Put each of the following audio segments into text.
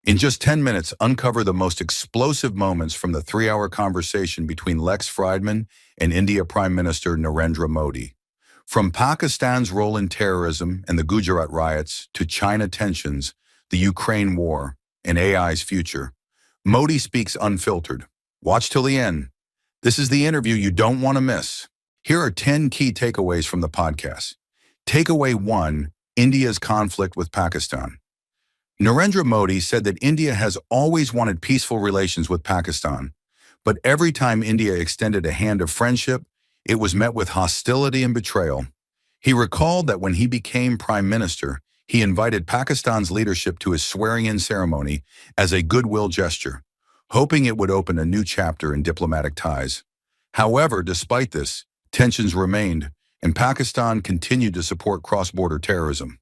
In just 10 minutes, uncover the most explosive moments from the 3-hour conversation between Lex Fridman and India Prime Minister Narendra Modi. From Pakistan's role in terrorism and the Gujarat riots to China tensions, the Ukraine war, and AI's future, Modi speaks unfiltered. Watch till the end. This is the interview you don't want to miss. Here are 10 key takeaways from the podcast. Takeaway 1, India's conflict with Pakistan. Narendra Modi said that India has always wanted peaceful relations with Pakistan, but every time India extended a hand of friendship, it was met with hostility and betrayal. He recalled that when he became prime minister, he invited Pakistan's leadership to his swearing-in ceremony as a goodwill gesture, hoping it would open a new chapter in diplomatic ties. However, despite this, tensions remained, and Pakistan continued to support cross-border terrorism.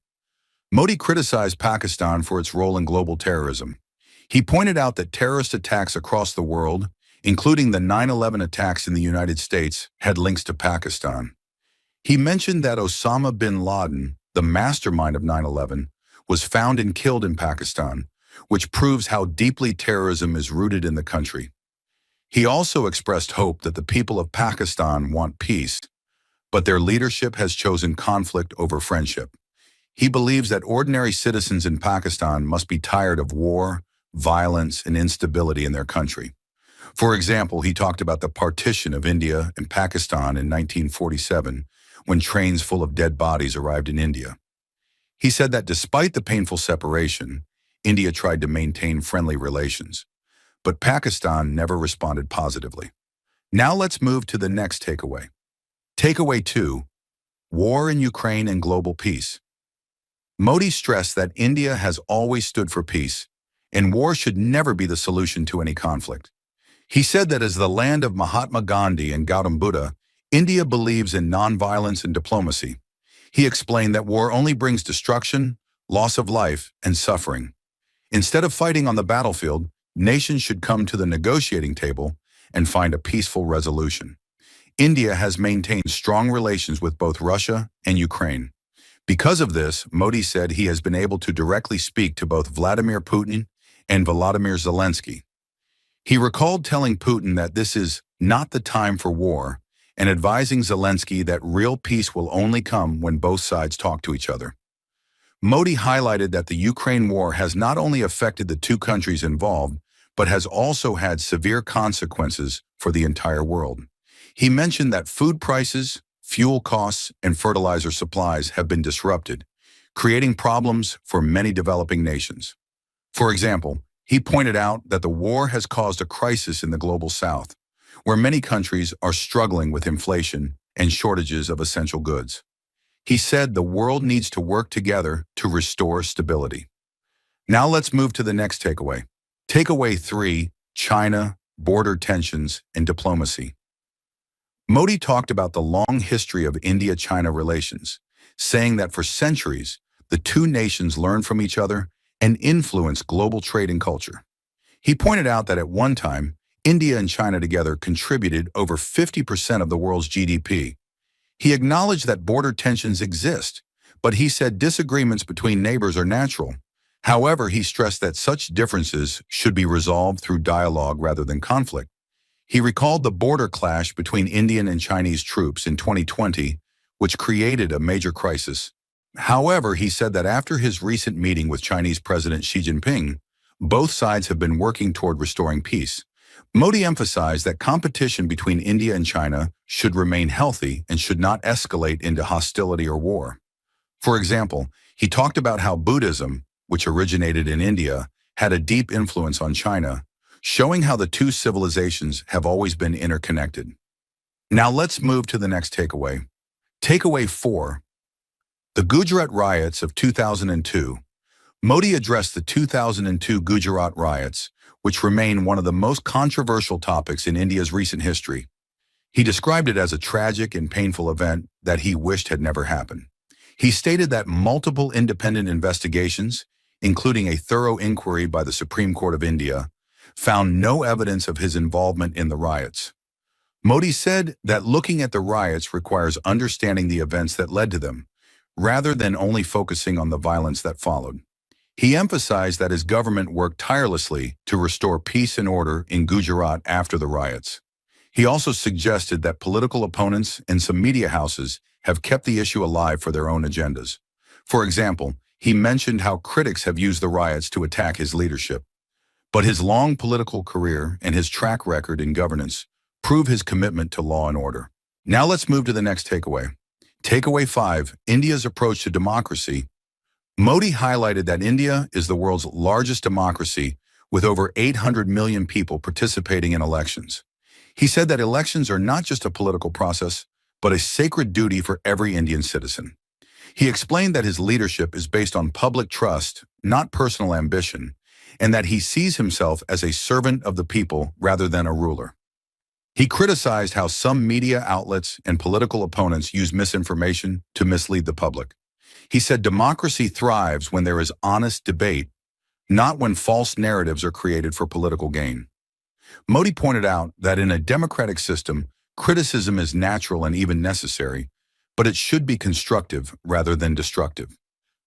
Modi criticized Pakistan for its role in global terrorism. He pointed out that terrorist attacks across the world, including the 9/11 attacks in the United States, had links to Pakistan. He mentioned that Osama bin Laden, the mastermind of 9/11, was found and killed in Pakistan, which proves how deeply terrorism is rooted in the country. He also expressed hope that the people of Pakistan want peace, but their leadership has chosen conflict over friendship. He believes that ordinary citizens in Pakistan must be tired of war, violence, and instability in their country. For example, he talked about the partition of India and Pakistan in 1947, when trains full of dead bodies arrived in India. He said that despite the painful separation, India tried to maintain friendly relations, but Pakistan never responded positively. Now let's move to the next takeaway. Takeaway 2, war in Ukraine and global peace. Modi stressed that India has always stood for peace, and war should never be the solution to any conflict. He said that as the land of Mahatma Gandhi and Gautam Buddha, India believes in nonviolence and diplomacy. He explained that war only brings destruction, loss of life, and suffering. Instead of fighting on the battlefield, nations should come to the negotiating table and find a peaceful resolution. India has maintained strong relations with both Russia and Ukraine. Because of this, Modi said he has been able to directly speak to both Vladimir Putin and Volodymyr Zelensky. He recalled telling Putin that this is not the time for war and advising Zelensky that real peace will only come when both sides talk to each other. Modi highlighted that the Ukraine war has not only affected the two countries involved, but has also had severe consequences for the entire world. He mentioned that food prices, fuel costs, and fertilizer supplies have been disrupted, creating problems for many developing nations. For example, he pointed out that the war has caused a crisis in the global south, where many countries are struggling with inflation and shortages of essential goods. He said the world needs to work together to restore stability. Now let's move to the next takeaway. Takeaway 3, China, border tensions, and diplomacy. Modi talked about the long history of India-China relations, saying that for centuries, the two nations learned from each other and influenced global trade and culture. He pointed out that at one time, India and China together contributed over 50% of the world's GDP. He acknowledged that border tensions exist, but he said disagreements between neighbors are natural. However, he stressed that such differences should be resolved through dialogue rather than conflict. He recalled the border clash between Indian and Chinese troops in 2020, which created a major crisis. However, he said that after his recent meeting with Chinese President Xi Jinping, both sides have been working toward restoring peace. Modi emphasized that competition between India and China should remain healthy and should not escalate into hostility or war. For example, he talked about how Buddhism, which originated in India, had a deep influence on China, showing how the two civilizations have always been interconnected. Now let's move to the next takeaway. Takeaway 4, the Gujarat riots of 2002. Modi addressed the 2002 Gujarat riots, which remain one of the most controversial topics in India's recent history. He described it as a tragic and painful event that he wished had never happened. He stated that multiple independent investigations, including a thorough inquiry by the Supreme Court of India, found no evidence of his involvement in the riots. Modi said that looking at the riots requires understanding the events that led to them, rather than only focusing on the violence that followed. He emphasized that his government worked tirelessly to restore peace and order in Gujarat after the riots. He also suggested that political opponents and some media houses have kept the issue alive for their own agendas. For example, he mentioned how critics have used the riots to attack his leadership. But his long political career and his track record in governance prove his commitment to law and order. Now let's move to the next takeaway. Takeaway 5, India's approach to democracy. Modi highlighted that India is the world's largest democracy with over 800 million people participating in elections. He said that elections are not just a political process, but a sacred duty for every Indian citizen. He explained that his leadership is based on public trust, not personal ambition, and that he sees himself as a servant of the people rather than a ruler. He criticized how some media outlets and political opponents use misinformation to mislead the public. He said democracy thrives when there is honest debate, not when false narratives are created for political gain. Modi pointed out that in a democratic system, criticism is natural and even necessary, but it should be constructive rather than destructive.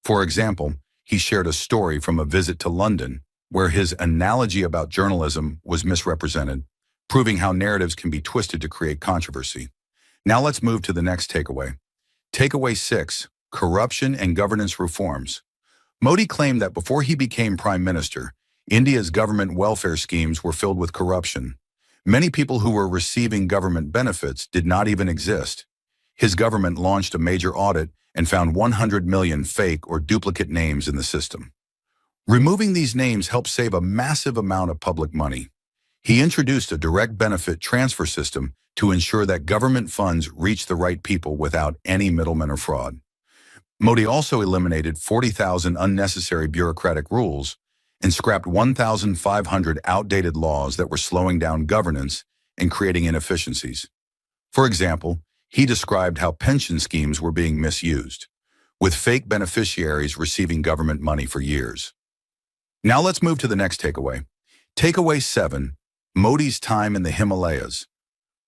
For example, he shared a story from a visit to London where his analogy about journalism was misrepresented, proving how narratives can be twisted to create controversy. Now let's move to the next takeaway. Takeaway 6, corruption and governance reforms. Modi claimed that before he became prime minister, India's government welfare schemes were filled with corruption. Many people who were receiving government benefits did not even exist. His government launched a major audit and found 100 million fake or duplicate names in the system. Removing these names helped save a massive amount of public money. He introduced a direct benefit transfer system to ensure that government funds reach the right people without any middlemen or fraud. Modi also eliminated 40,000 unnecessary bureaucratic rules and scrapped 1,500 outdated laws that were slowing down governance and creating inefficiencies. For example, he described how pension schemes were being misused, with fake beneficiaries receiving government money for years. Now let's move to the next takeaway. Takeaway 7, Modi's time in the Himalayas.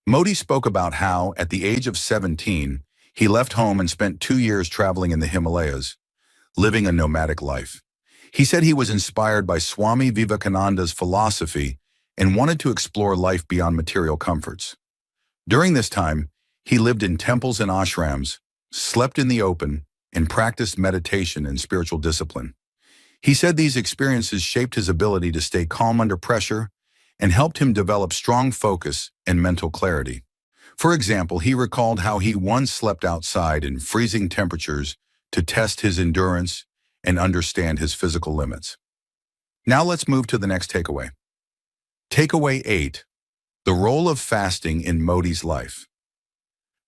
Modi spoke about how, at the age of 17, he left home and spent 2 years traveling in the Himalayas, living a nomadic life. He said he was inspired by Swami Vivekananda's philosophy and wanted to explore life beyond material comforts. During this time, he lived in temples and ashrams, slept in the open, and practiced meditation and spiritual discipline. He said these experiences shaped his ability to stay calm under pressure and helped him develop strong focus and mental clarity. For example, he recalled how he once slept outside in freezing temperatures to test his endurance and understand his physical limits. Now let's move to the next takeaway. Takeaway 8, the role of fasting in Modi's life.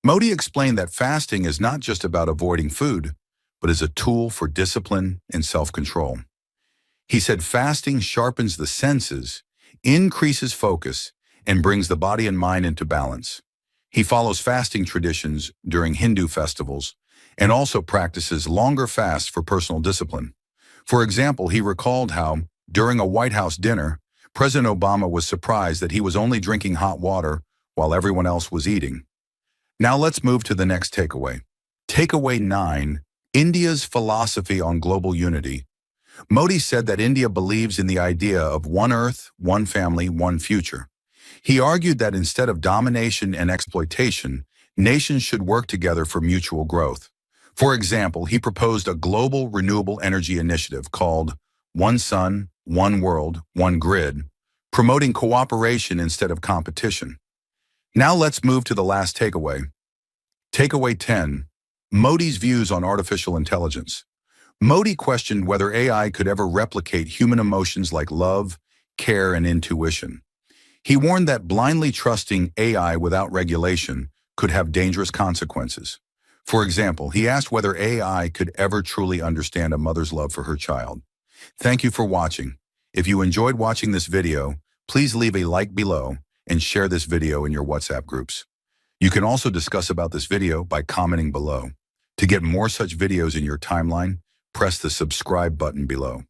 Modi explained that fasting is not just about avoiding food, but is a tool for discipline and self-control. He said fasting sharpens the senses, increases focus, and brings the body and mind into balance. He follows fasting traditions during Hindu festivals and also practices longer fasts for personal discipline. For example, he recalled how, during a White House dinner, President Obama was surprised that he was only drinking hot water while everyone else was eating. Now let's move to the next takeaway. Takeaway 9, India's philosophy on global unity. Modi said that India believes in the idea of one earth, one family, one future. He argued that instead of domination and exploitation, nations should work together for mutual growth. For example, he proposed a global renewable energy initiative called One Sun, One World, One Grid, promoting cooperation instead of competition. Now let's move to the last takeaway. Takeaway 10, Modi's views on artificial intelligence. Modi questioned whether AI could ever replicate human emotions like love, care, and intuition. He warned that blindly trusting AI without regulation could have dangerous consequences. For example, he asked whether AI could ever truly understand a mother's love for her child. Thank you for watching. If you enjoyed watching this video, please leave a like below and share this video in your WhatsApp groups. You can also discuss about this video by commenting below. To get more such videos in your timeline, press the subscribe button below.